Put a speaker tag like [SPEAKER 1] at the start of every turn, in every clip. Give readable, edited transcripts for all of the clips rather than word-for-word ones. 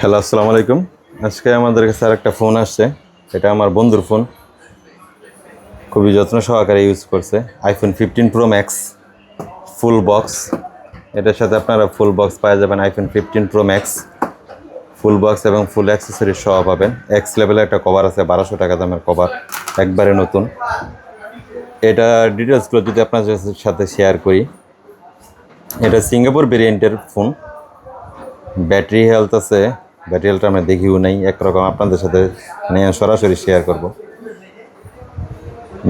[SPEAKER 1] Hello, আসসালামু আলাইকুম। আজকে আমাদের কাছে আরেকটা ফোন আসছে। এটা আমার বন্ধুর ফোন, খুবই যত্ন সহকারে ইউজ করছে। IPhone 15 pro max full box. এটার সাথে আপনারা ফুল বক্স পাওয়া যাবেন। IPhone 15 pro max full box এবং ফুল অ্যাক্সেসরিজ সহ পাবেন। এক্স লেভেলের একটা কভার আছে, 1200 টাকা দামের কভার, একবারে নতুন। এটা ডিটেলসগুলো যদি আপনাদের সাথে শেয়ার করি, এটা সিঙ্গাপুর ভেরিয়েন্টের ফোন। ব্যাটারি হেলথ আছে, ব্যাটারি হেলথটা আমরা দেখিও নাই, একরকম আপনাদের সাথে সরাসরি শেয়ার করব।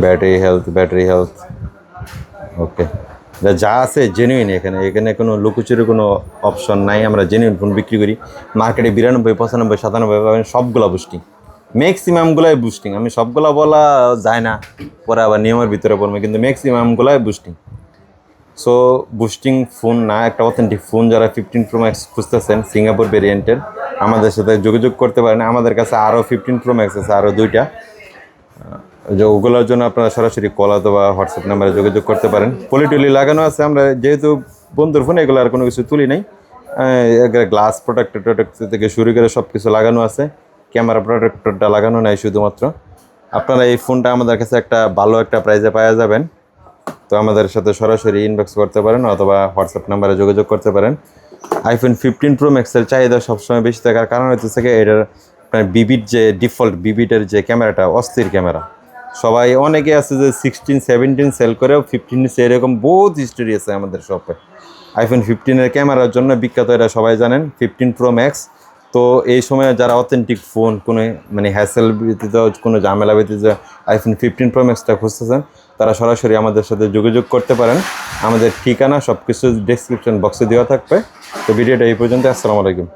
[SPEAKER 1] ব্যাটারি হেলথ ওকে। যা আছে জেনুইন, এখানে এখানে কোনো লুকোচুরি কোনো অপশন নাই। আমরা জেনুইন ফোন বিক্রি করি। মার্কেটে 92, 95, 97 পাবেন, সবগুলো বুস্টিং, ম্যাক্সিমামগুলাই বুস্টিং। আমি সবগুলো বলা যায় না, পরে আবার নিয়মের ভিতরে পড়বে, কিন্তু ম্যাক্সিমামগুলাই বুস্টিং। সো বুস্টিং ফোন না, একটা অথেন্টিক ফোন। যারা 15 প্রো ম্যাক্স খুঁজতেছেন সিঙ্গাপুর ভেরিয়েন্টের, আমাদের সাথে যোগাযোগ করতে পারেন। আমাদের কাছে আরও 15 প্রো ম্যাক্স আছে, আরও 2টা। যে ওগুলোর জন্য আপনারা সরাসরি কল অথবা হোয়াটসঅ্যাপ নাম্বারে যোগাযোগ করতে পারেন। পলিটুলি লাগানো আছে। আমরা যেহেতু বন্ধুর ফোন, এগুলো আর কোনো কিছু তুলি নাই। গ্লাস প্রোটেক্টর থেকে শুরু করে সব কিছু লাগানো আছে। ক্যামেরা প্রোটেক্টরটা লাগানো নাই শুধুমাত্র। আপনারা এই ফোনটা আমাদের কাছে একটা ভালো একটা প্রাইসে পাওয়া যাবেন। তো আমাদের সাথে সরাসরি ইনবক্স করতে পারেন অথবা হোয়াটসঅ্যাপ নাম্বারে যোগাযোগ করতে পারেন। আইফোন 15 প্রো ম্যাক্সের চাহিদা সবসময় বেশি থাকার কারণ হচ্ছে এটার আপনার বিবির যে ডিফল্ট বিবিটের যে ক্যামেরাটা, অস্থির ক্যামেরা। সবাই অনেকে আছে যে 16, 17 সেল করেও 15 এরকম বহুত হিস্টোরি আছে আমাদের শপে। আইফোন 15-এর ক্যামেরার জন্য বিখ্যাত, এটা সবাই জানেন। 15 প্রো ম্যাক্স। তো এই সময়ে যারা অথেন্টিক ফোন, কোনো হ্যাসেল ব্যতীত, কোনো ঝামেলা ব্যতীত আইফোন 15 প্রো ম্যাক্সটা খুঁজতেছেন, তারা সরাসরি আমাদের সাথে যোগাযোগ করতে পারেন। আমাদের ঠিকানা সব কিছু ডেসক্রিপশন বক্সে দেওয়া থাকবে। তো ভিডিওটা এই পর্যন্ত। আসসালামু আলাইকুম।